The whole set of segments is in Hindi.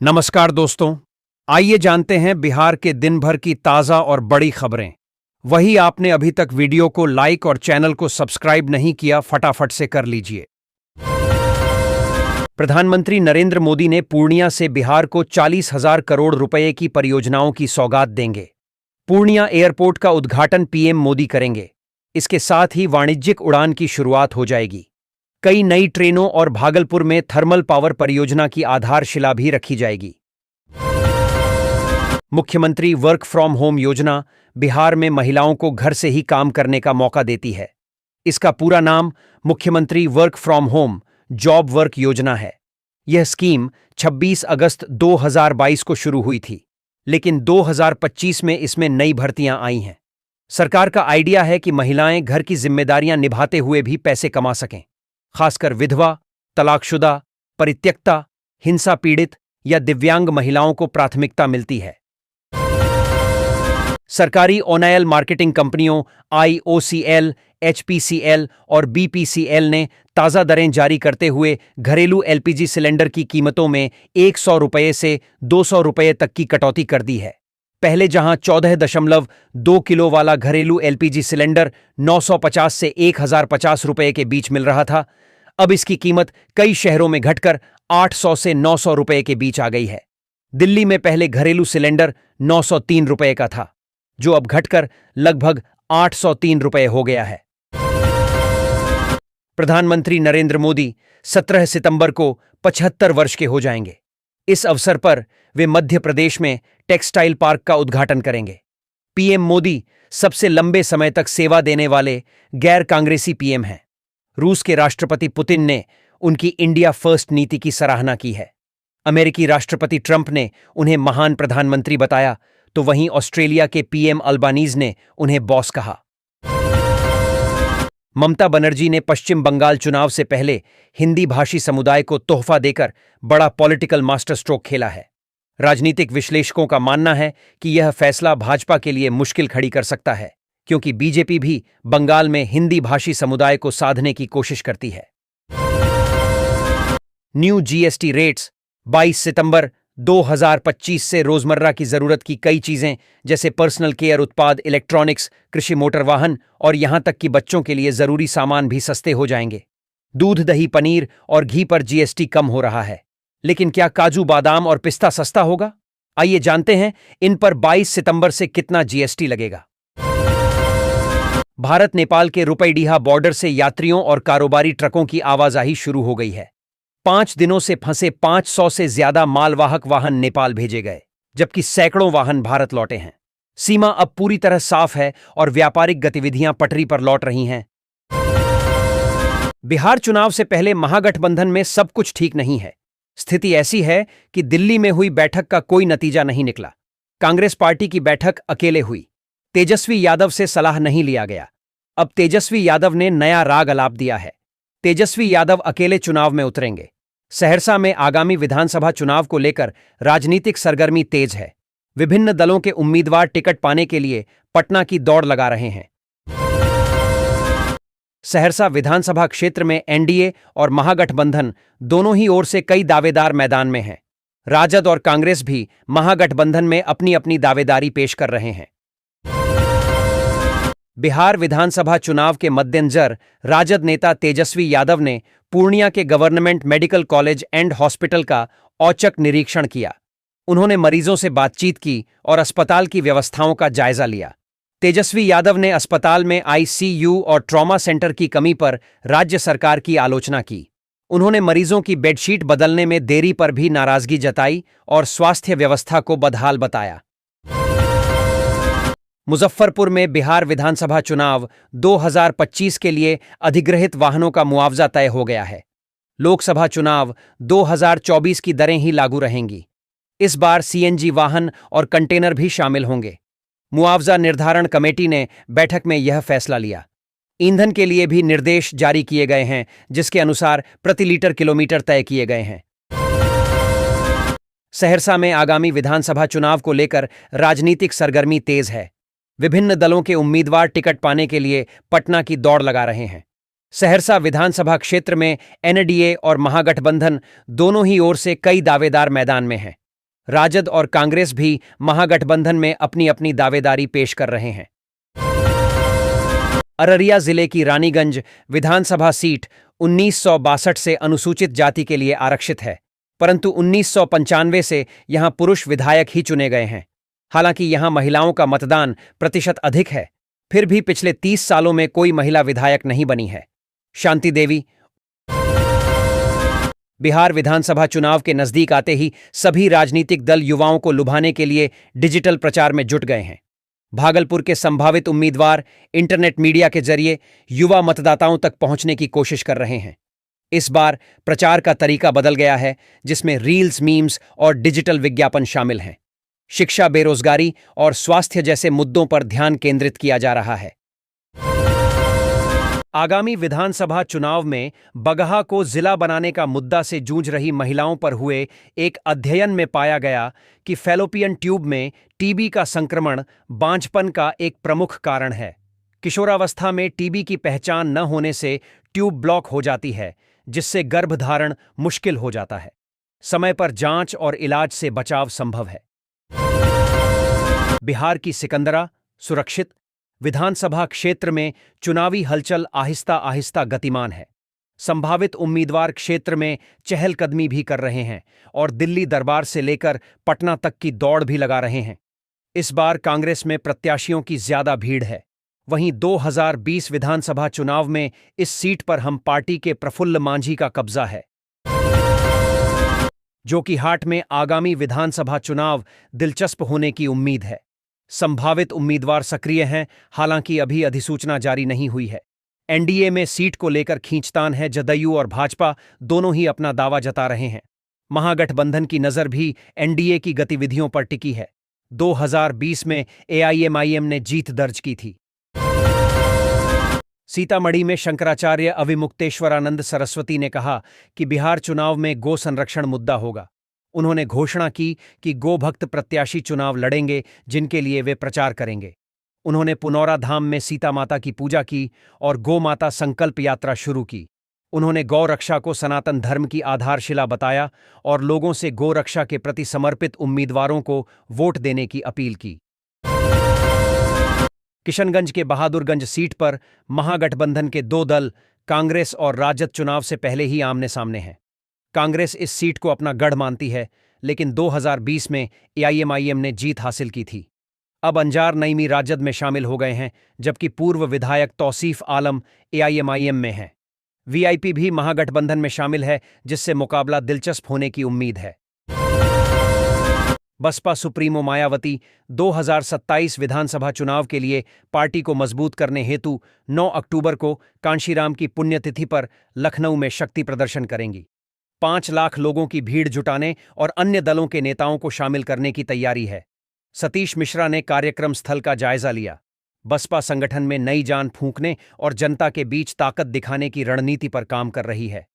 नमस्कार दोस्तों, आइए जानते हैं बिहार के दिन भर की ताज़ा और बड़ी खबरें। वही आपने अभी तक वीडियो को लाइक और चैनल को सब्सक्राइब नहीं किया, फटाफट से कर लीजिए। प्रधानमंत्री नरेंद्र मोदी ने पूर्णिया से बिहार को 40,000 करोड़ रुपए की परियोजनाओं की सौगात देंगे। पूर्णिया एयरपोर्ट का उद्घाटन पीएम मोदी करेंगे। इसके साथ ही वाणिज्यिक उड़ान की शुरुआत हो जाएगी। कई नई ट्रेनों और भागलपुर में थर्मल पावर परियोजना की आधारशिला भी रखी जाएगी। मुख्यमंत्री वर्क फ्रॉम होम योजना बिहार में महिलाओं को घर से ही काम करने का मौका देती है। इसका पूरा नाम मुख्यमंत्री work from home job work योजना है। यह स्कीम 26 अगस्त 2022 को शुरू हुई थी, लेकिन 2025 में इसमें नई भर्तियां आई हैं। सरकार का आइडिया है कि महिलाएं घर की जिम्मेदारियां निभाते हुए भी पैसे कमा सकें। खासकर विधवा, तलाकशुदा, परित्यक्ता, हिंसा पीड़ित या दिव्यांग महिलाओं को प्राथमिकता मिलती है। सरकारी ओनएल मार्केटिंग कंपनियों आईओसीएल, एचपीसीएल और बीपीसीएल ने ताज़ा दरें जारी करते हुए घरेलू एलपीजी सिलेंडर की कीमतों में 100 रुपये से 200 रुपये तक की कटौती कर दी है। पहले जहां 14.2 किलो वाला घरेलू एलपीजी सिलेंडर 950 से 1050 रुपये के बीच मिल रहा था, अब इसकी कीमत कई शहरों में घटकर 800 से 900 रुपये के बीच आ गई है। दिल्ली में पहले घरेलू सिलेंडर 903 रुपये का था, जो अब घटकर लगभग 803 रुपये हो गया है। प्रधानमंत्री नरेंद्र मोदी 17 सितंबर को 75 वर्ष के हो जाएंगे। इस अवसर पर वे मध्य प्रदेश में टेक्सटाइल पार्क का उद्घाटन करेंगे। पीएम मोदी सबसे लंबे समय तक सेवा देने वाले गैर कांग्रेसी पीएम हैं। रूस के राष्ट्रपति पुतिन ने उनकी इंडिया फर्स्ट नीति की सराहना की है। अमेरिकी राष्ट्रपति ट्रंप ने उन्हें महान प्रधानमंत्री बताया, तो वहीं ऑस्ट्रेलिया के पीएम अल्बानीज ने उन्हें बॉस कहा। ममता बनर्जी ने पश्चिम बंगाल चुनाव से पहले हिंदी भाषी समुदाय को तोहफा देकर बड़ा पॉलिटिकल मास्टर स्ट्रोक खेला है। राजनीतिक विश्लेषकों का मानना है कि यह फैसला भाजपा के लिए मुश्किल खड़ी कर सकता है, क्योंकि बीजेपी भी बंगाल में हिंदी भाषी समुदाय को साधने की कोशिश करती है। न्यू जीएसटी रेट्स 22 सितंबर 2025 से रोजमर्रा की जरूरत की कई चीजें जैसे पर्सनल केयर उत्पाद, इलेक्ट्रॉनिक्स, कृषि मोटर वाहन और यहां तक कि बच्चों के लिए जरूरी सामान भी सस्ते हो जाएंगे। दूध, दही, पनीर और घी पर जीएसटी कम हो रहा है, लेकिन क्या काजू, बादाम और पिस्ता सस्ता होगा? आइए जानते हैं इन पर 22 सितंबर से कितना जीएसटी लगेगा। भारत नेपाल के रुपईडीहा बॉर्डर से यात्रियों और कारोबारी ट्रकों की आवाजाही शुरू हो गई है। 5 दिनों से फंसे 500 से ज्यादा मालवाहक वाहन नेपाल भेजे गए, जबकि सैकड़ों वाहन भारत लौटे हैं। सीमा अब पूरी तरह साफ है और व्यापारिक गतिविधियां पटरी पर लौट रही हैं। बिहार चुनाव से पहले महागठबंधन में सब कुछ ठीक नहीं है। स्थिति ऐसी है कि दिल्ली में हुई बैठक का कोई नतीजा नहीं निकला। कांग्रेस पार्टी की बैठक अकेले हुई। तेजस्वी यादव से सलाह नहीं लिया गया। अब तेजस्वी यादव ने नया राग अलाप दिया है। तेजस्वी यादव अकेले चुनाव में उतरेंगे। सहरसा में आगामी विधानसभा चुनाव को लेकर राजनीतिक सरगर्मी तेज है। विभिन्न दलों के उम्मीदवार टिकट पाने के लिए पटना की दौड़ लगा रहे हैं। सहरसा विधानसभा क्षेत्र में एनडीए और महागठबंधन दोनों ही ओर से कई दावेदार मैदान में हैं। राजद और कांग्रेस भी महागठबंधन में अपनी अपनी दावेदारी पेश कर रहे हैं। बिहार विधानसभा चुनाव के मद्देनजर राजद नेता तेजस्वी यादव ने पूर्णिया के government medical college and hospital का औचक निरीक्षण किया। उन्होंने मरीजों से बातचीत की और अस्पताल की व्यवस्थाओं का जायजा लिया। तेजस्वी यादव ने अस्पताल में आईसीयू और ट्रॉमा सेंटर की कमी पर राज्य सरकार की आलोचना की। उन्होंने मरीजों की बेडशीट बदलने में देरी पर भी नाराजगी जताई और स्वास्थ्य व्यवस्था को बदहाल बताया। मुजफ्फरपुर में बिहार विधानसभा चुनाव 2025 के लिए अधिग्रहित वाहनों का मुआवजा तय हो गया है। लोकसभा चुनाव 2024 की दरें ही लागू रहेंगी। इस बार सीएनजी वाहन और कंटेनर भी शामिल होंगे। मुआवजा निर्धारण कमेटी ने बैठक में यह फैसला लिया। ईंधन के लिए भी निर्देश जारी किए गए हैं, जिसके अनुसार प्रति लीटर किलोमीटर तय किए गए हैं। सहरसा में आगामी विधानसभा चुनाव को लेकर राजनीतिक सरगर्मी तेज है। विभिन्न दलों के उम्मीदवार टिकट पाने के लिए पटना की दौड़ लगा रहे हैं। सहरसा विधानसभा क्षेत्र में एनडीए और महागठबंधन दोनों ही ओर से कई दावेदार मैदान में हैं। राजद और कांग्रेस भी महागठबंधन में अपनी अपनी दावेदारी पेश कर रहे हैं। अररिया जिले की रानीगंज विधानसभा सीट 1962 से अनुसूचित जाति के लिए आरक्षित है, परंतु 1995 से यहां पुरुष विधायक ही चुने गए हैं। हालांकि यहां महिलाओं का मतदान प्रतिशत अधिक है, फिर भी पिछले 30 सालों में कोई महिला विधायक नहीं बनी है। शांति देवी। बिहार विधानसभा चुनाव के नजदीक आते ही सभी राजनीतिक दल युवाओं को लुभाने के लिए डिजिटल प्रचार में जुट गए हैं। भागलपुर के संभावित उम्मीदवार इंटरनेट मीडिया के जरिए युवा मतदाताओं तक पहुंचने की कोशिश कर रहे हैं। इस बार प्रचार का तरीका बदल गया है, जिसमें रील्स, मीम्स और डिजिटल विज्ञापन शामिल हैं। शिक्षा, बेरोजगारी और स्वास्थ्य जैसे मुद्दों पर ध्यान केंद्रित किया जा रहा है। आगामी विधानसभा चुनाव में बगहा को जिला बनाने का मुद्दा से जूझ रही महिलाओं पर हुए एक अध्ययन में पाया गया कि फैलोपियन ट्यूब में टीबी का संक्रमण बांझपन का एक प्रमुख कारण है। किशोरावस्था में टीबी की पहचान न होने से ट्यूब ब्लॉक हो जाती है, जिससे गर्भधारण मुश्किल हो जाता है। समय पर जांच और इलाज से बचाव संभव है। बिहार की सिकंदरा सुरक्षित विधानसभा क्षेत्र में चुनावी हलचल आहिस्ता आहिस्ता गतिमान है। संभावित उम्मीदवार क्षेत्र में चहलकदमी भी कर रहे हैं और दिल्ली दरबार से लेकर पटना तक की दौड़ भी लगा रहे हैं। इस बार कांग्रेस में प्रत्याशियों की ज्यादा भीड़ है। वहीं 2020 विधानसभा चुनाव में इस सीट पर हम पार्टी के प्रफुल्ल मांझी का कब्जा है। जोकीहाट में आगामी विधानसभा चुनाव दिलचस्प होने की उम्मीद है। संभावित उम्मीदवार सक्रिय हैं, हालांकि अभी अधिसूचना जारी नहीं हुई है। एनडीए में सीट को लेकर खींचतान है। जदयू और भाजपा दोनों ही अपना दावा जता रहे हैं। महागठबंधन की नजर भी एनडीए की गतिविधियों पर टिकी है। 2020 में एआईएमआईएम ने जीत दर्ज की थी। सीतामढ़ी में शंकराचार्य अविमुक्तेश्वरानंद सरस्वती ने कहा कि बिहार चुनाव में गो संरक्षण मुद्दा होगा। उन्होंने घोषणा की कि गोभक्त प्रत्याशी चुनाव लड़ेंगे, जिनके लिए वे प्रचार करेंगे। उन्होंने पुनौरा धाम में सीता माता की पूजा की और गो माता संकल्प यात्रा शुरू की। उन्होंने गौ रक्षा को सनातन धर्म की आधारशिला बताया और लोगों से गो रक्षा के प्रति समर्पित उम्मीदवारों को वोट देने की अपील की। किशनगंज के बहादुरगंज सीट पर महागठबंधन के दो दल कांग्रेस और राजद चुनाव से पहले ही आमने सामने हैं। कांग्रेस इस सीट को अपना गढ़ मानती है, लेकिन 2020 में एआईएमआईएम ने जीत हासिल की थी। अब अंजार नईमी राजद में शामिल हो गए हैं, जबकि पूर्व विधायक तौसीफ आलम एआईएमआईएम में हैं। वीआईपी भी महागठबंधन में शामिल है, जिससे मुकाबला दिलचस्प होने की उम्मीद है। बसपा सुप्रीमो मायावती 2027 विधानसभा चुनाव के लिए पार्टी को मजबूत करने हेतु 9 अक्टूबर को कांशीराम की पुण्यतिथि पर लखनऊ में शक्ति प्रदर्शन करेंगी। 5 लाख लोगों की भीड़ जुटाने और अन्य दलों के नेताओं को शामिल करने की तैयारी है। सतीश मिश्रा ने कार्यक्रम स्थल का जायजा लिया। बसपा संगठन में नई जान फूंकने और जनता के बीच ताकत दिखाने की रणनीति पर काम कर रही है।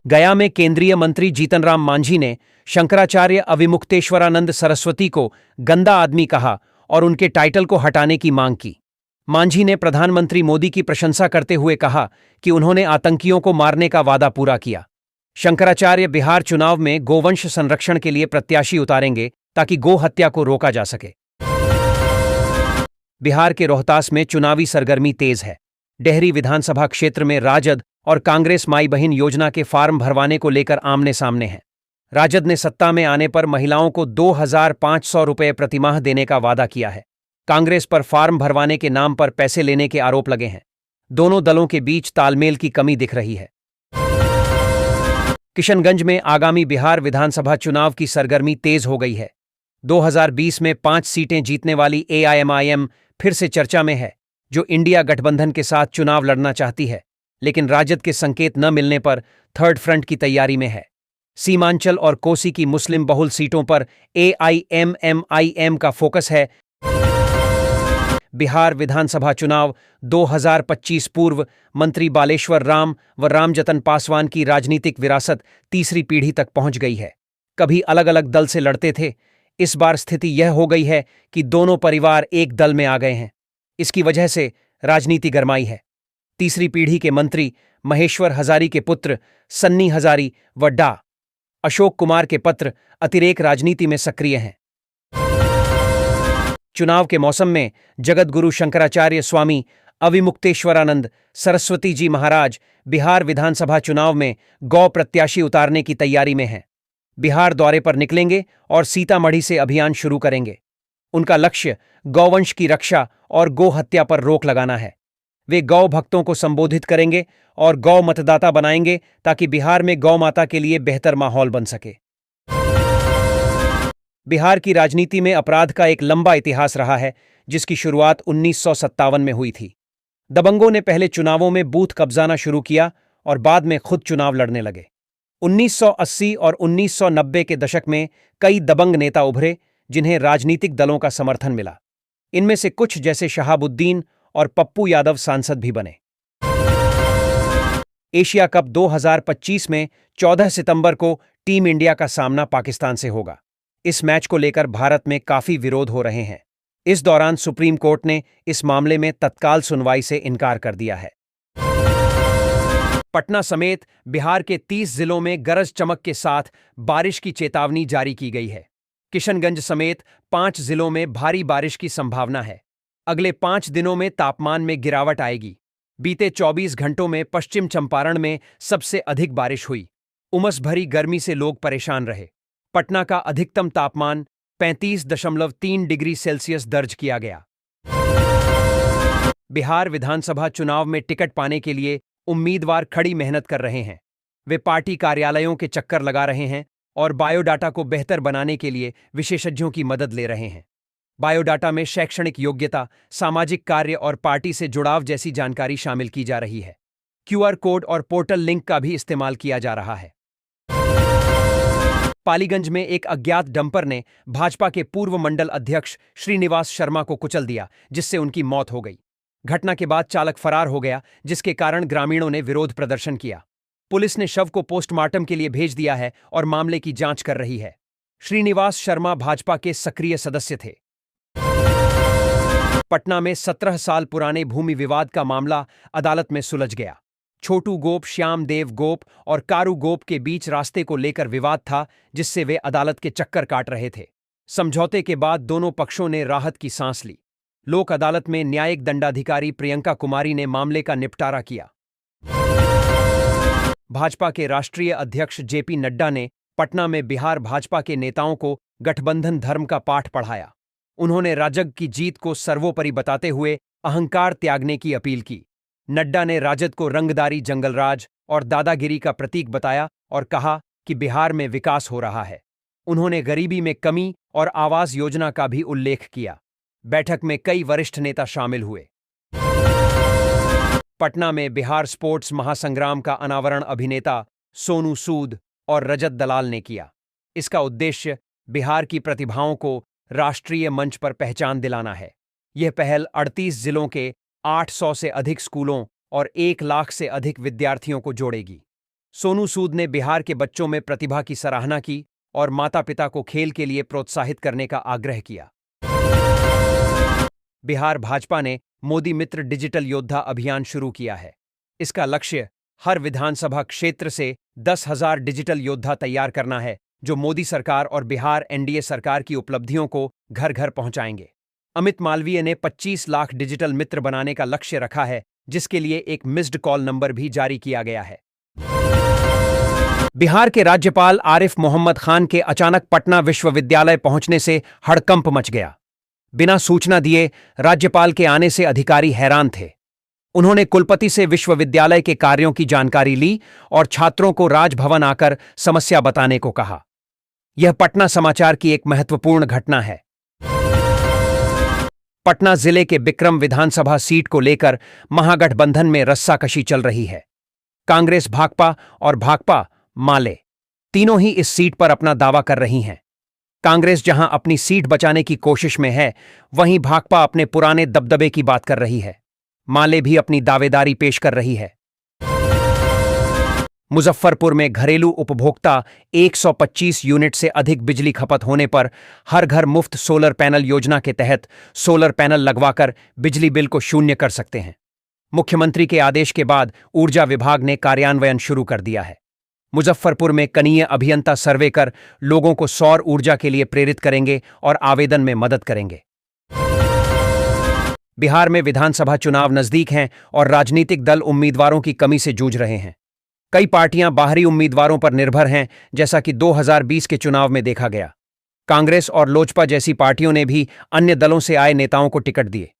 गया में केंद्रीय मंत्री जीतनराम मांझी ने शंकराचार्य अविमुक्तेश्वरानंद सरस्वती को गंदा आदमी कहा और उनके टाइटल को हटाने की मांग की। मांझी ने प्रधानमंत्री मोदी की प्रशंसा करते हुए कहा कि उन्होंने आतंकियों को मारने का वादा पूरा किया। शंकराचार्य बिहार चुनाव में गोवंश संरक्षण के लिए प्रत्याशी उतारेंगे ताकि गो हत्या को रोका जा सके। बिहार के रोहतास में चुनावी सरगर्मी तेज है। डेहरी विधानसभा क्षेत्र में राजद और कांग्रेस माई बहन योजना के फार्म भरवाने को लेकर आमने सामने हैं। राजद ने सत्ता में आने पर महिलाओं को 2,500 रुपये प्रतिमाह देने का वादा किया है। कांग्रेस पर फार्म भरवाने के नाम पर पैसे लेने के आरोप लगे हैं। दोनों दलों के बीच तालमेल की कमी दिख रही है। किशनगंज में आगामी बिहार विधानसभा चुनाव की सरगर्मी तेज हो गई है। 2020 में 5 सीटें जीतने वाली एआईएमआईएम फिर से चर्चा में है, जो इंडिया गठबंधन के साथ चुनाव लड़ना चाहती है, लेकिन राजद के संकेत न मिलने पर थर्ड फ्रंट की तैयारी में है। सीमांचल और कोसी की मुस्लिम बहुल सीटों पर एआईएमआईएम का फोकस है। बिहार विधानसभा चुनाव 2025 पूर्व मंत्री बालेश्वर राम व रामजतन पासवान की राजनीतिक विरासत तीसरी पीढ़ी तक पहुंच गई है। कभी अलग अलग दल से लड़ते थे, इस बार स्थिति यह हो गई है कि दोनों परिवार एक दल में आ गए हैं। इसकी वजह से राजनीति गरमाई है। तीसरी पीढ़ी के मंत्री महेश्वर हजारी के पुत्र सन्नी हजारी व डा अशोक कुमार के पत्र अतिरेक राजनीति में सक्रिय हैं। चुनाव के मौसम में जगतगुरु शंकराचार्य स्वामी अविमुक्तेश्वरानंद सरस्वती जी महाराज बिहार विधानसभा चुनाव में गौ प्रत्याशी उतारने की तैयारी में हैं। बिहार दौरे पर निकलेंगे और सीतामढ़ी से अभियान शुरू करेंगे। उनका लक्ष्य गौवंश की रक्षा और गौ हत्या पर रोक लगाना है। वे गौ भक्तों को संबोधित करेंगे और गौ मतदाता बनाएंगे ताकि बिहार में गौ माता के लिए बेहतर माहौल बन सके। बिहार की राजनीति में अपराध का एक लंबा इतिहास रहा है, जिसकी शुरुआत 1957 में हुई थी। दबंगों ने पहले चुनावों में बूथ कब्जाना शुरू किया और बाद में खुद चुनाव लड़ने लगे। 1980 और 1990 के दशक में कई दबंग नेता उभरे जिन्हें राजनीतिक दलों का समर्थन मिला। इनमें से कुछ जैसे शहाबुद्दीन और पप्पू यादव सांसद भी बने। एशिया कप 2025 में 14 सितंबर को टीम इंडिया का सामना पाकिस्तान से होगा। इस मैच को लेकर भारत में काफी विरोध हो रहे हैं। इस दौरान सुप्रीम कोर्ट ने इस मामले में तत्काल सुनवाई से इनकार कर दिया है। पटना समेत बिहार के 30 जिलों में गरज चमक के साथ बारिश की चेतावनी जारी की गई है। किशनगंज समेत 5 जिलों में भारी बारिश की संभावना है। अगले 5 दिनों में तापमान में गिरावट आएगी। बीते 24 घंटों में पश्चिम चंपारण में सबसे अधिक बारिश हुई। उमस भरी गर्मी से लोग परेशान रहे। पटना का अधिकतम तापमान 35.3 डिग्री सेल्सियस दर्ज किया गया। बिहार विधानसभा चुनाव में टिकट पाने के लिए उम्मीदवार कड़ी मेहनत कर रहे हैं। वे पार्टी कार्यालयों के चक्कर लगा रहे हैं और बायोडाटा को बेहतर बनाने के लिए विशेषज्ञों की मदद ले रहे हैं। बायोडाटा में शैक्षणिक योग्यता, सामाजिक कार्य और पार्टी से जुड़ाव जैसी जानकारी शामिल की जा रही है। क्यूआर कोड और पोर्टल लिंक का भी इस्तेमाल किया जा रहा है। पालीगंज में एक अज्ञात डंपर ने भाजपा के पूर्व मंडल अध्यक्ष श्रीनिवास शर्मा को कुचल दिया, जिससे उनकी मौत हो गई। घटना के बाद चालक फरार हो गया, जिसके कारण ग्रामीणों ने विरोध प्रदर्शन किया। पुलिस ने शव को पोस्टमार्टम के लिए भेज दिया है और मामले की जांच कर रही है। श्रीनिवास शर्मा भाजपा के सक्रिय सदस्य थे। पटना में 17 साल पुराने भूमि विवाद का मामला अदालत में सुलझ गया। छोटू गोप, श्याम देव गोप और कारू गोप के बीच रास्ते को लेकर विवाद था, जिससे वे अदालत के चक्कर काट रहे थे। समझौते के बाद दोनों पक्षों ने राहत की सांस ली। लोक अदालत में न्यायिक दंडाधिकारी प्रियंका कुमारी ने मामले का निपटारा किया। भाजपा के राष्ट्रीय अध्यक्ष जेपी नड्डा ने पटना में बिहार भाजपा के नेताओं को गठबंधन धर्म का पाठ पढ़ाया। उन्होंने राजग की जीत को सर्वोपरि बताते हुए अहंकार त्यागने की अपील की। नड्डा ने राजद को रंगदारी, जंगलराज और दादागिरी का प्रतीक बताया और कहा कि बिहार में विकास हो रहा है। उन्होंने गरीबी में कमी और आवास योजना का भी उल्लेख किया। बैठक में कई वरिष्ठ नेता शामिल हुए। पटना में बिहार स्पोर्ट्स महासंग्राम का अनावरण अभिनेता सोनू सूद और रजत दलाल ने किया। इसका उद्देश्य बिहार की प्रतिभाओं को राष्ट्रीय मंच पर पहचान दिलाना है। यह पहल 38 जिलों के 800 से अधिक स्कूलों और 1 लाख से अधिक विद्यार्थियों को जोड़ेगी। सोनू सूद ने बिहार के बच्चों में प्रतिभा की सराहना की और माता-पिता को खेल के लिए प्रोत्साहित करने का आग्रह किया। बिहार भाजपा ने मोदी मित्र डिजिटल योद्धा अभियान शुरू किया है। इसका लक्ष्य हर विधानसभा क्षेत्र से 10,000 डिजिटल योद्धा तैयार करना है, जो मोदी सरकार और बिहार एनडीए सरकार की उपलब्धियों को घर घर पहुंचाएंगे। अमित मालवीय ने 25 लाख डिजिटल मित्र बनाने का लक्ष्य रखा है, जिसके लिए एक मिस्ड कॉल नंबर भी जारी किया गया है। बिहार के राज्यपाल आरिफ मोहम्मद खान के अचानक पटना विश्वविद्यालय पहुंचने से हड़कंप मच गया। बिना सूचना दिए राज्यपाल के आने से अधिकारी हैरान थे। उन्होंने कुलपति से विश्वविद्यालय के कार्यों की जानकारी ली और छात्रों को राजभवन आकर समस्या बताने को कहा। यह पटना समाचार की एक महत्वपूर्ण घटना है। पटना जिले के बिक्रम विधानसभा सीट को लेकर महागठबंधन में रस्साकशी चल रही है। कांग्रेस भाकपा और भाकपा माले तीनों ही इस सीट पर अपना दावा कर रही हैं। कांग्रेस जहां अपनी सीट बचाने की कोशिश में है, वहीं भाकपा अपने पुराने दबदबे की बात कर रही है। माले भी अपनी दावेदारी पेश कर रही है। मुजफ्फरपुर में घरेलू उपभोक्ता 125 यूनिट से अधिक बिजली खपत होने पर हर घर मुफ्त सोलर पैनल योजना के तहत सोलर पैनल लगवाकर बिजली बिल को शून्य कर सकते हैं। मुख्यमंत्री के आदेश के बाद ऊर्जा विभाग ने कार्यान्वयन शुरू कर दिया है। मुजफ्फरपुर में कनीय अभियंता सर्वे कर लोगों को सौर ऊर्जा के लिए प्रेरित करेंगे और आवेदन में मदद करेंगे। बिहार में विधानसभा चुनाव नजदीक हैं और राजनीतिक दल उम्मीदवारों की कमी से जूझ रहे हैं। कई पार्टियां बाहरी उम्मीदवारों पर निर्भर हैं, जैसा कि 2020 के चुनाव में देखा गया। कांग्रेस और लोजपा जैसी पार्टियों ने भी अन्य दलों से आए नेताओं को टिकट दिए।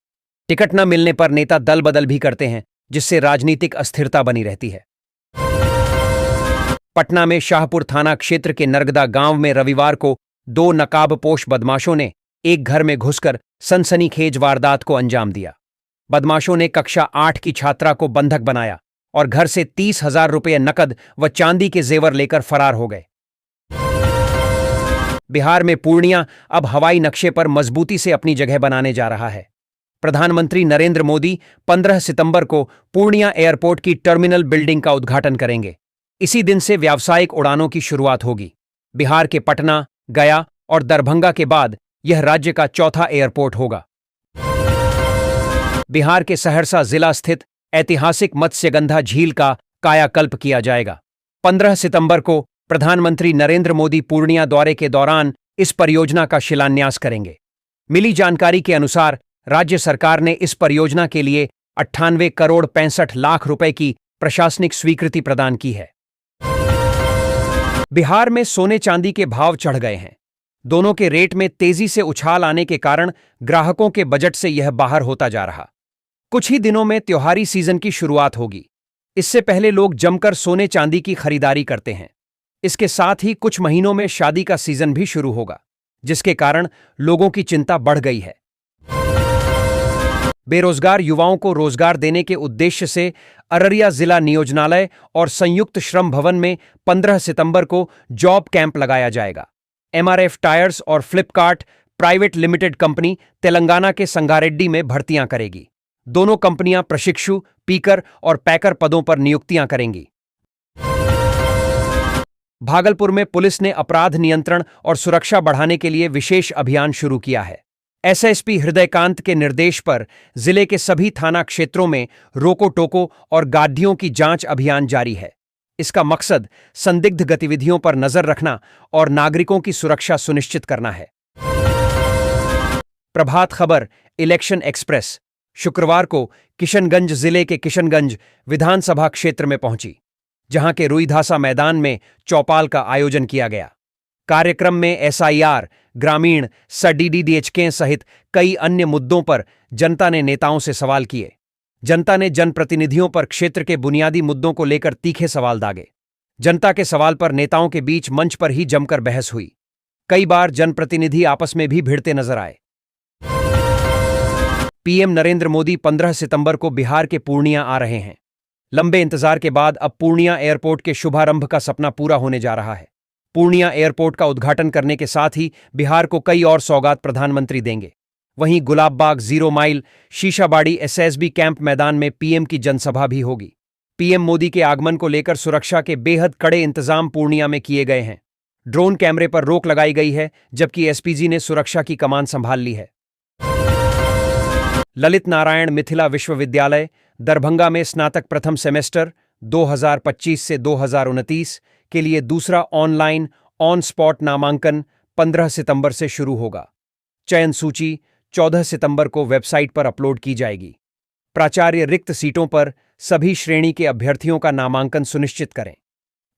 टिकट न मिलने पर नेता दल बदल भी करते हैं, जिससे राजनीतिक अस्थिरता बनी रहती है। पटना में शाहपुर थाना क्षेत्र के नरगदा गांव में रविवार को 2 नकाबपोश बदमाशों ने एक घर में घुसकर सनसनीखेज वारदात को अंजाम दिया। बदमाशों ने कक्षा 8 की छात्रा को बंधक बनाया और घर से 30,000 रुपये नकद व चांदी के जेवर लेकर फरार हो गए। बिहार में पूर्णिया अब हवाई नक्शे पर मजबूती से अपनी जगह बनाने जा रहा है। प्रधानमंत्री नरेंद्र मोदी 15 सितंबर को पूर्णिया एयरपोर्ट की टर्मिनल बिल्डिंग का उद्घाटन करेंगे। इसी दिन से व्यावसायिक उड़ानों की शुरुआत होगी। बिहार के पटना, गया और दरभंगा के बाद यह राज्य का चौथा एयरपोर्ट होगा। बिहार के सहरसा जिला स्थित ऐतिहासिक मत्स्यगंधा झील का कायाकल्प किया जाएगा। 15 सितंबर को प्रधानमंत्री नरेंद्र मोदी पूर्णिया दौरे के दौरान इस परियोजना का शिलान्यास करेंगे। मिली जानकारी के अनुसार राज्य सरकार ने इस परियोजना के लिए 98 करोड़ 65 लाख रुपए की प्रशासनिक स्वीकृति प्रदान की है। बिहार में सोने चांदी के भाव चढ़ गए हैं। दोनों के रेट में तेजी से उछाल आने के कारण ग्राहकों के बजट से यह बाहर होता जा रहा। कुछ ही दिनों में त्योहारी सीजन की शुरुआत होगी। इससे पहले लोग जमकर सोने चांदी की खरीदारी करते हैं। इसके साथ ही कुछ महीनों में शादी का सीजन भी शुरू होगा, जिसके कारण लोगों की चिंता बढ़ गई है। बेरोजगार युवाओं को रोजगार देने के उद्देश्य से अररिया जिला नियोजनालय और संयुक्त श्रम भवन में 15 सितंबर को जॉब कैंप लगाया जाएगा। एमआरएफ टायर्स और Flipkart private limited company Telangana के संगारेड्डी में भर्तियां करेगी। दोनों कंपनियां प्रशिक्षु, पीकर और पैकर पदों पर नियुक्तियां करेंगी। भागलपुर में पुलिस ने अपराध नियंत्रण और सुरक्षा बढ़ाने के लिए विशेष अभियान शुरू किया है। एसएसपी हृदयकांत के निर्देश पर जिले के सभी थाना क्षेत्रों में रोको टोको और गाड़ियों की जांच अभियान जारी है। इसका मकसद संदिग्ध गतिविधियों पर नजर रखना और नागरिकों की सुरक्षा सुनिश्चित करना है। प्रभात खबर इलेक्शन एक्सप्रेस शुक्रवार को किशनगंज जिले के किशनगंज विधानसभा क्षेत्र में पहुंची, जहां के रुईधासा मैदान में चौपाल का आयोजन किया गया। कार्यक्रम में एसआईआर, ग्रामीण, सडीडीडीएचके सहित कई अन्य मुद्दों पर जनता ने नेताओं से सवाल किए। जनता ने जनप्रतिनिधियों पर क्षेत्र के बुनियादी मुद्दों को लेकर तीखे सवाल दागे। जनता के सवाल पर नेताओं के बीच मंच पर ही जमकर बहस हुई। कई बार जनप्रतिनिधि आपस में भी भिड़ते नजर आए। पीएम नरेंद्र मोदी 15 सितंबर को बिहार के पूर्णिया आ रहे हैं। लंबे इंतजार के बाद अब पूर्णिया एयरपोर्ट के शुभारंभ का सपना पूरा होने जा रहा है। पूर्णिया एयरपोर्ट का उद्घाटन करने के साथ ही बिहार को कई और सौगात प्रधानमंत्री देंगे। वहीं Gulabbagh, 0 mile, Sheeshabari SSB camp मैदान में पीएम की जनसभा भी होगी। पीएम मोदी के आगमन को लेकर सुरक्षा के बेहद कड़े इंतजाम पूर्णिया में किए गए हैं। ड्रोन कैमरे पर रोक लगाई गई है, जबकि एसपीजी ने सुरक्षा की कमान संभाल ली है। ललित नारायण मिथिला विश्वविद्यालय दरभंगा में स्नातक प्रथम सेमेस्टर 2025 से 2029 के लिए दूसरा ऑनलाइन ऑन स्पॉट नामांकन 15 सितंबर से शुरू होगा। चयन सूची 14 सितंबर को वेबसाइट पर अपलोड की जाएगी। प्राचार्य रिक्त सीटों पर सभी श्रेणी के अभ्यर्थियों का नामांकन सुनिश्चित करें।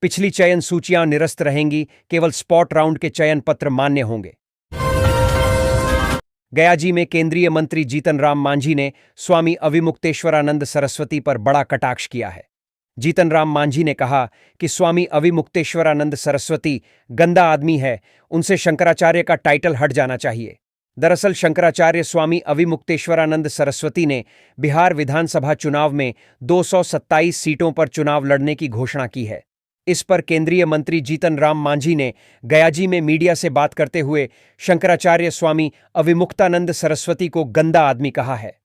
पिछली चयन सूचियां निरस्त रहेंगी, केवल स्पॉट राउंड के चयन पत्र मान्य होंगे। गयाजी में केंद्रीय मंत्री जीतन राम मांझी ने स्वामी अविमुक्तेश्वरानंद सरस्वती पर बड़ा कटाक्ष किया है। जीतन राम मांझी ने कहा कि स्वामी अविमुक्तेश्वरानंद सरस्वती गंदा आदमी है, उनसे शंकराचार्य का टाइटल हट जाना चाहिए। दरअसल शंकराचार्य स्वामी अविमुक्तेश्वरानंद सरस्वती ने बिहार विधानसभा चुनाव में 227 सीटों पर चुनाव लड़ने की घोषणा की है। इस पर केंद्रीय मंत्री जीतन राम मांझी ने गयाजी में मीडिया से बात करते हुए शंकराचार्य स्वामी अविमुक्तानंद सरस्वती को गंदा आदमी कहा है।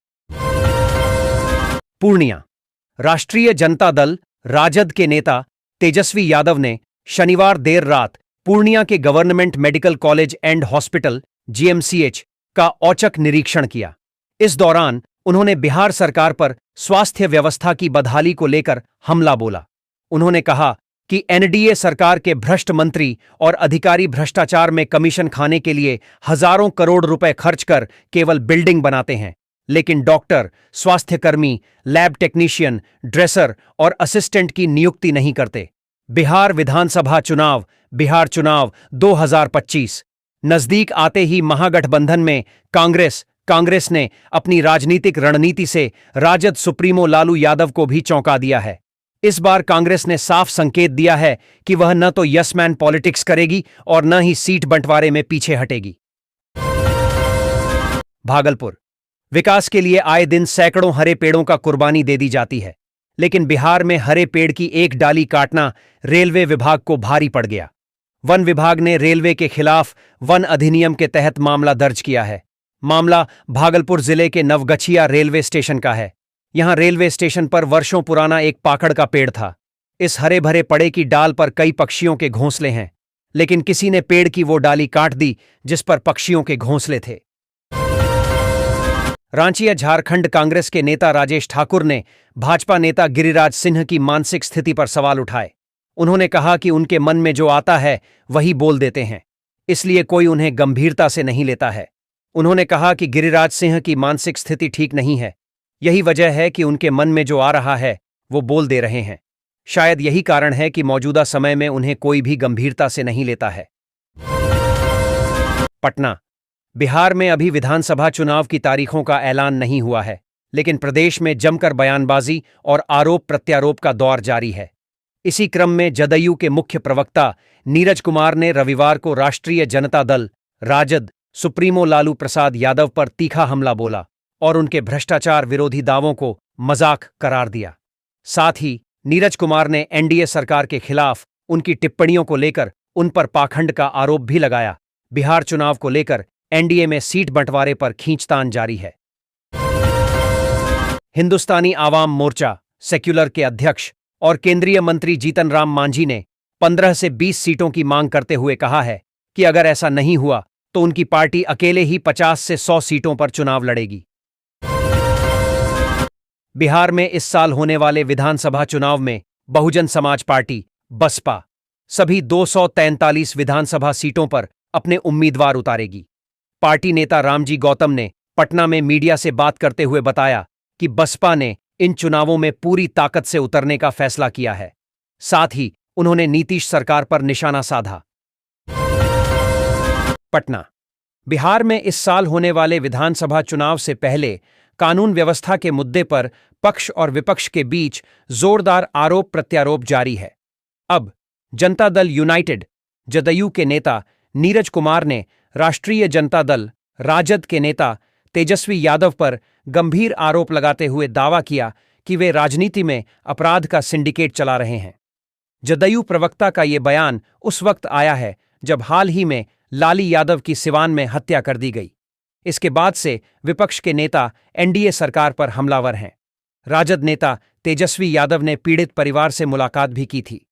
पूर्णिया राष्ट्रीय जनता दल राजद के नेता तेजस्वी यादव ने शनिवार देर रात पूर्णिया के government medical college and hospital GMCH का औचक निरीक्षण किया। इस दौरान उन्होंने बिहार सरकार पर स्वास्थ्य व्यवस्था की बदहाली को लेकर हमला बोला। उन्होंने कहा कि एनडीए सरकार के भ्रष्ट मंत्री और अधिकारी भ्रष्टाचार में कमीशन खाने के लिए हजारों करोड़ रुपए खर्च कर केवल बिल्डिंग बनाते हैं, लेकिन डॉक्टर, स्वास्थ्यकर्मी, लैब टेक्नीशियन, ड्रेसर और असिस्टेंट की नियुक्ति नहीं करते। बिहार विधानसभा चुनाव, बिहार चुनाव 2025 नजदीक आते ही महागठबंधन में कांग्रेस ने अपनी राजनीतिक रणनीति से राजद सुप्रीमो लालू यादव को भी चौंका दिया है। इस बार कांग्रेस ने साफ संकेत दिया है कि वह न तो यस मैन पॉलिटिक्स करेगी और न ही सीट बंटवारे में पीछे हटेगी। भागलपुर विकास के लिए आए दिन सैकड़ों हरे पेड़ों का कुर्बानी दे दी जाती है, लेकिन बिहार में हरे पेड़ की एक डाली काटना रेलवे विभाग को भारी पड़ गया। वन विभाग ने रेलवे के खिलाफ वन अधिनियम के तहत मामला दर्ज किया है। मामला भागलपुर जिले के नवगछिया रेलवे स्टेशन का है। यहां रेलवे स्टेशन पर वर्षों पुराना एक पाकड़ का पेड़ था। इस हरे भरे पड़े की डाल पर कई पक्षियों के घोंसले हैं, लेकिन किसी ने पेड़ की वो डाली काट दी जिस पर पक्षियों के घोंसले थे। रांची झारखंड कांग्रेस के नेता राजेश ठाकुर ने भाजपा नेता गिरिराज सिंह की मानसिक स्थिति पर सवाल उठाए। उन्होंने कहा कि उनके मन में जो आता है वही बोल देते हैं, इसलिए कोई उन्हें गंभीरता से नहीं लेता है। उन्होंने कहा कि गिरिराज सिंह की मानसिक स्थिति ठीक नहीं है। यही वजह है कि उनके मन में जो आ रहा है वो बोल दे रहे हैं। शायद यही कारण है कि मौजूदा समय में उन्हें कोई भी गंभीरता से नहीं लेता है। पटना बिहार में अभी विधानसभा चुनाव की तारीखों का ऐलान नहीं हुआ है, लेकिन प्रदेश में जमकर बयानबाजी और आरोप प्रत्यारोप का दौर जारी है। इसी क्रम में जदयू के मुख्य प्रवक्ता नीरज कुमार ने रविवार को राष्ट्रीय जनता दल राजद सुप्रीमो लालू प्रसाद यादव पर तीखा हमला बोला और उनके भ्रष्टाचार विरोधी दावों को मजाक करार दिया। साथ ही नीरज कुमार ने एनडीए सरकार के खिलाफ उनकी टिप्पणियों को लेकर उन पर पाखंड का आरोप भी लगाया। बिहार चुनाव को लेकर एनडीए में सीट बंटवारे पर खींचतान जारी है। हिंदुस्तानी आवाम मोर्चा सेक्युलर के अध्यक्ष और केंद्रीय मंत्री जीतन राम मांझी ने 15 से 20 सीटों की मांग करते हुए कहा है कि अगर ऐसा नहीं हुआ तो उनकी पार्टी अकेले ही 50 से 100 सीटों पर चुनाव लड़ेगी। बिहार में इस साल होने वाले विधानसभा चुनाव में बहुजन समाज पार्टी बसपा सभी 243 विधानसभा सीटों पर अपने उम्मीदवार उतारेगी। पार्टी नेता रामजी गौतम ने पटना में मीडिया से बात करते हुए बताया कि बसपा ने इन चुनावों में पूरी ताकत से उतरने का फैसला किया है। साथ ही उन्होंने नीतीश सरकार पर निशाना साधा। पटना बिहार में इस साल होने वाले विधानसभा चुनाव से पहले कानून व्यवस्था के मुद्दे पर पक्ष और विपक्ष के बीच जोरदार आरोप प्रत्यारोप जारी है। अब जनता दल यूनाइटेड जदयू के नेता नीरज कुमार ने राष्ट्रीय जनता दल राजद के नेता तेजस्वी यादव पर गंभीर आरोप लगाते हुए दावा किया कि वे राजनीति में अपराध का सिंडिकेट चला रहे हैं। जदयू प्रवक्ता का ये बयान उस वक्त आया है जब हाल ही में लाली यादव की सिवान में हत्या कर दी गई। इसके बाद से विपक्ष के नेता एनडीए सरकार पर हमलावर हैं। राजद नेता तेजस्वी यादव ने पीड़ित परिवार से मुलाकात भी की थी।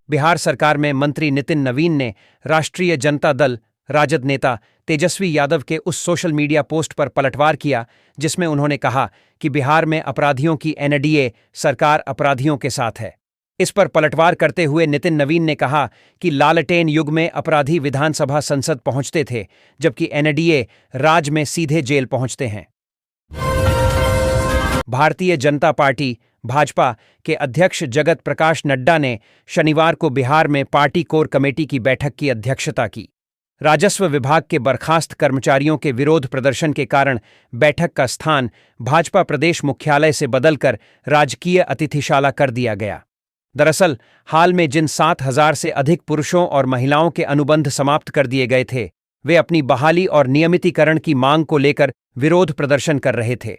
बिहार सरकार में मंत्री नितिन नवीन ने राष्ट्रीय जनता दल राजद नेता तेजस्वी यादव के उस सोशल मीडिया पोस्ट पर पलटवार किया जिसमें उन्होंने कहा कि बिहार में अपराधियों की एनडीए सरकार अपराधियों के साथ है। इस पर पलटवार करते हुए नितिन नवीन ने कहा कि लालटेन युग में अपराधी विधानसभा संसद पहुंचते थे, जबकि एनडीए राज में सीधे जेल पहुंचते हैं। भारतीय जनता पार्टी भाजपा के अध्यक्ष जगत प्रकाश नड्डा ने शनिवार को बिहार में पार्टी कोर कमेटी की बैठक की अध्यक्षता की। राजस्व विभाग के बर्खास्त कर्मचारियों के विरोध प्रदर्शन के कारण बैठक का स्थान भाजपा प्रदेश मुख्यालय से बदलकर राजकीय अतिथिशाला कर दिया गया। दरअसल हाल में जिन 7,000 से अधिक पुरुषों और महिलाओं के अनुबंध समाप्त कर दिए गए थे, वे अपनी बहाली और नियमितीकरण की मांग को लेकर विरोध प्रदर्शन कर रहे थे।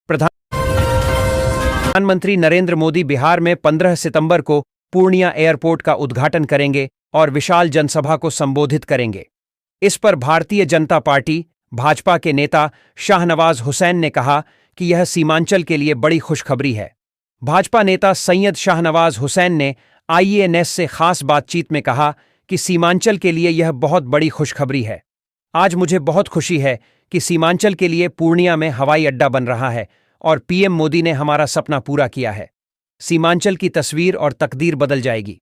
प्रधानमंत्री नरेंद्र मोदी बिहार में 15 सितंबर को पूर्णिया एयरपोर्ट का उद्घाटन करेंगे और विशाल जनसभा को संबोधित करेंगे। इस पर भारतीय जनता पार्टी भाजपा के नेता शाहनवाज हुसैन ने कहा कि यह सीमांचल के लिए बड़ी खुशखबरी है। भाजपा नेता सैयद शाहनवाज हुसैन ने आईएनएस से खास बातचीत में कहा कि सीमांचल के लिए यह बहुत बड़ी खुशखबरी है। आज मुझे बहुत खुशी है कि सीमांचल के लिए पूर्णिया में हवाई अड्डा बन रहा है और पीएम मोदी ने हमारा सपना पूरा किया है। सीमांचल की तस्वीर और तकदीर बदल जाएगी।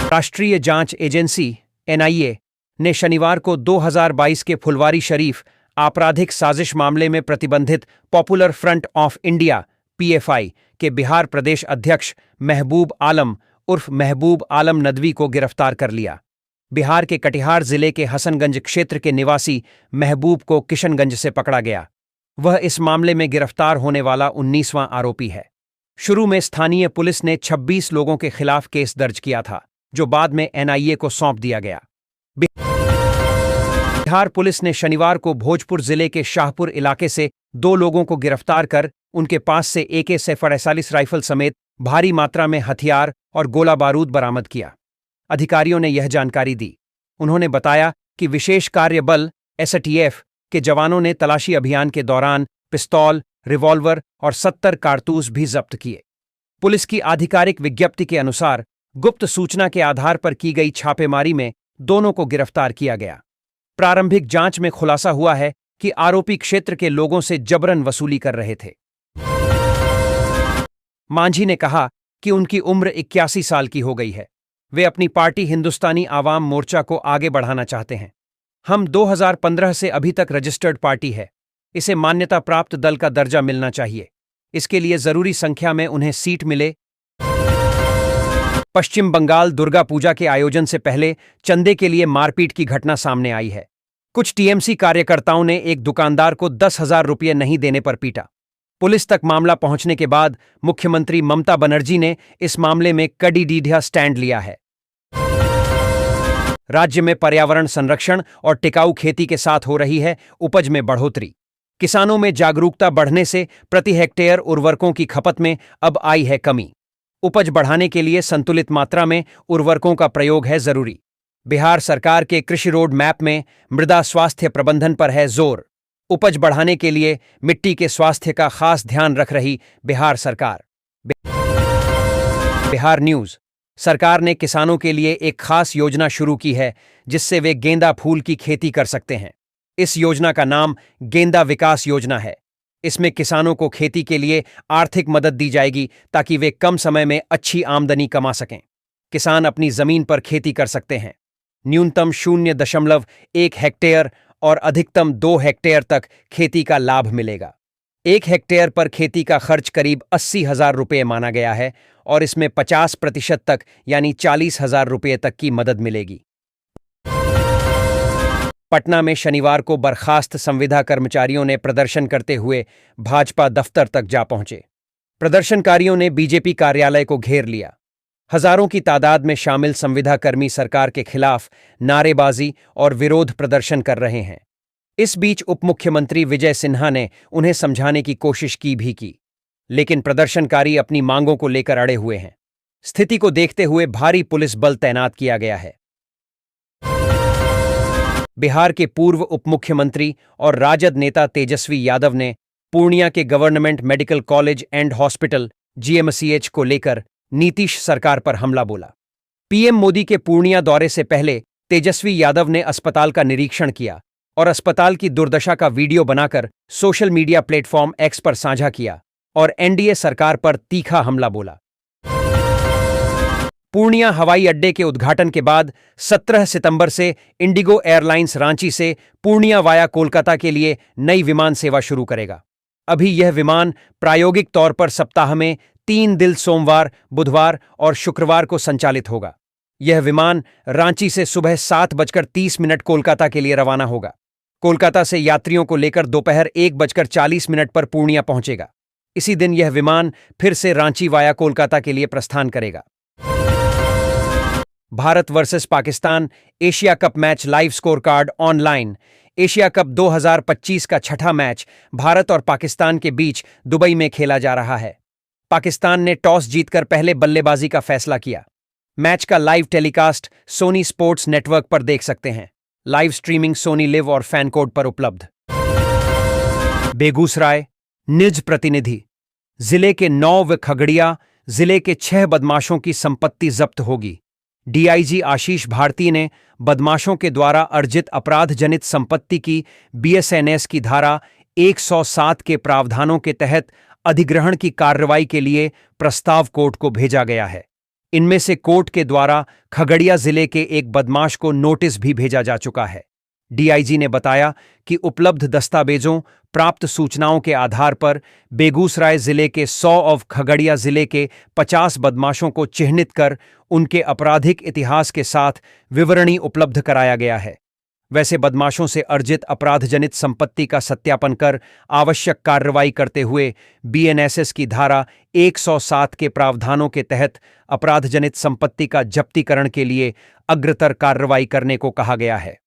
राष्ट्रीय जांच एजेंसी (एनआईए) ने शनिवार को 2022 के फुलवारी शरीफ आपराधिक साजिश मामले में प्रतिबंधित popular front of India (PFI) के बिहार प्रदेश अध्यक्ष महबूब आलम उर्फ महबूब आलम नदवी को गिरफ्तार कर लिया। बिहार के कटिहार जिले के हसनगंज क्षेत्र के निवासी महबूब को किशनगंज से पकड़ा गया। वह इस मामले में गिरफ्तार होने वाला 19वां आरोपी है। शुरू में स्थानीय पुलिस ने 26 लोगों के खिलाफ केस दर्ज किया था, जो बाद में एनआईए को सौंप दिया गया। बिहार पुलिस ने शनिवार को भोजपुर जिले के शाहपुर इलाके से 2 लोगों को गिरफ्तार कर उनके पास से AK-47 राइफल समेत भारी मात्रा में हथियार और गोला बारूद बरामद किया। अधिकारियों ने यह जानकारी दी। उन्होंने बताया कि विशेष कार्य बल (STF) के जवानों ने तलाशी अभियान के दौरान पिस्तौल, रिवॉल्वर और 70 कारतूस भी जब्त किए। पुलिस की आधिकारिक विज्ञप्ति के अनुसार गुप्त सूचना के आधार पर की गई छापेमारी में दोनों को गिरफ्तार किया गया। प्रारंभिक जांच में खुलासा हुआ है कि आरोपी क्षेत्र के लोगों से जबरन वसूली कर रहे थे। मांझी ने कहा कि उनकी उम्र 81 साल की हो गई है। वे अपनी पार्टी हिंदुस्तानी आवाम मोर्चा को आगे बढ़ाना चाहते हैं। हम 2015 से अभी तक रजिस्टर्ड पार्टी है। इसे मान्यता प्राप्त दल का दर्जा मिलना चाहिए। इसके लिए जरूरी संख्या में उन्हें सीट मिले। पश्चिम बंगाल दुर्गा पूजा के आयोजन से पहले चंदे के लिए मारपीट की घटना सामने आई है। कुछ टीएमसी कार्यकर्ताओं ने एक दुकानदार को 10,000 रुपये नहीं देने पर पीटा। पुलिस तक मामला पहुंचने के बाद मुख्यमंत्री ममता बनर्जी ने इस मामले में कड़ीडीढ़ा स्टैंड लिया है। राज्य में पर्यावरण संरक्षण और टिकाऊ खेती के साथ हो रही है उपज में बढ़ोतरी। किसानों में जागरूकता बढ़ने से प्रति हेक्टेयर उर्वरकों की खपत में अब आई है कमी। उपज बढ़ाने के लिए संतुलित मात्रा में उर्वरकों का प्रयोग है जरूरी। बिहार सरकार के कृषि रोड मैप में मृदा स्वास्थ्य प्रबंधन पर है जोर। उपज बढ़ाने के लिए मिट्टी के स्वास्थ्य का खास ध्यान रख रही बिहार सरकार। बिहार न्यूज। सरकार ने किसानों के लिए एक खास योजना शुरू की है जिससे वे गेंदा फूल की खेती कर सकते हैं। इस योजना का नाम गेंदा विकास योजना है। इसमें किसानों को खेती के लिए आर्थिक मदद दी जाएगी ताकि वे कम समय में अच्छी आमदनी कमा सकें। किसान अपनी जमीन पर खेती कर सकते हैं। न्यूनतम 0.1 हेक्टेयर और अधिकतम 2 हेक्टेयर तक खेती का लाभ मिलेगा। 1 हेक्टेयर पर खेती का खर्च करीब 80,000 रुपये माना गया है और इसमें 50% तक यानी 40,000 रुपये तक की मदद मिलेगी। पटना में शनिवार को बर्खास्त संविदा कर्मचारियों ने प्रदर्शन करते हुए भाजपा दफ्तर तक जा पहुंचे। प्रदर्शनकारियों ने बीजेपी कार्यालय को घेर लिया। हजारों की तादाद में शामिल संविदा कर्मी सरकार के खिलाफ नारेबाजी और विरोध प्रदर्शन कर रहे हैं। इस बीच उप मुख्यमंत्री विजय सिन्हा ने उन्हें समझाने की कोशिश की, लेकिन प्रदर्शनकारी अपनी मांगों को लेकर अड़े हुए हैं। स्थिति को देखते हुए भारी पुलिस बल तैनात किया गया है। बिहार के पूर्व उप मुख्यमंत्री और राजद नेता तेजस्वी यादव ने पूर्णिया के government medical college and hospital (GMCH) को लेकर नीतीश सरकार पर हमला बोला। पीएम मोदी के पूर्णिया दौरे से पहले तेजस्वी यादव ने अस्पताल का निरीक्षण किया और अस्पताल की दुर्दशा का वीडियो बनाकर सोशल मीडिया प्लेटफॉर्म X पर साझा किया और एनडीए सरकार पर तीखा हमला बोला। पूर्णिया हवाई अड्डे के उद्घाटन के बाद 17 सितंबर से इंडिगो एयरलाइंस रांची से पूर्णिया वाया कोलकाता के लिए नई विमान सेवा शुरू करेगा। अभी यह विमान प्रायोगिक तौर पर सप्ताह में 3 दिन सोमवार, बुधवार और शुक्रवार को संचालित होगा। यह विमान रांची से सुबह 7:30 कोलकाता के लिए रवाना होगा। कोलकाता से यात्रियों को लेकर दोपहर 1:40 पर पूर्णिया पहुंचेगा। इसी दिन यह विमान फिर से रांची वाया कोलकाता के लिए प्रस्थान करेगा। Bharat versus Pakistan Asia cup match live score card online. Asia cup 2025 का छठा मैच भारत और पाकिस्तान के बीच दुबई में खेला जा रहा है। पाकिस्तान ने टॉस जीतकर पहले बल्लेबाजी का फैसला किया। मैच का live telecast Sony Sports Network पर देख सकते हैं। लाइव स्ट्रीमिंग सोनी लिव और फैन कोड पर उपलब्ध। बेगूसराय निज प्रतिनिधि। जिले के 9 व खगड़िया जिले के 6 बदमाशों की संपत्ति जब्त होगी। डीआईजी आशीष भारती ने बदमाशों के द्वारा अर्जित अपराध जनित संपत्ति की बीएसएनएस की धारा 107 के प्रावधानों के तहत अधिग्रहण की कार्रवाई के लिए प्रस्ताव कोर्ट को भेजा गया है। इनमें से कोर्ट के द्वारा खगड़िया जिले के एक बदमाश को नोटिस भी भेजा जा चुका है। डीआईजी ने बताया कि उपलब्ध दस्तावेजों, प्राप्त सूचनाओं के आधार पर बेगूसराय जिले के 100 और खगड़िया जिले के 50 बदमाशों को चिह्नित कर उनके आपराधिक इतिहास के साथ विवरणी उपलब्ध कराया गया है। वैसे बदमाशों से अर्जित अपराधजनित संपत्ति का सत्यापन कर आवश्यक कार्रवाई करते हुए बीएनएसएस की धारा 107 के प्रावधानों के तहत अपराधजनित संपत्ति का जब्तीकरण के लिए अग्रतर कार्रवाई करने को कहा गया है।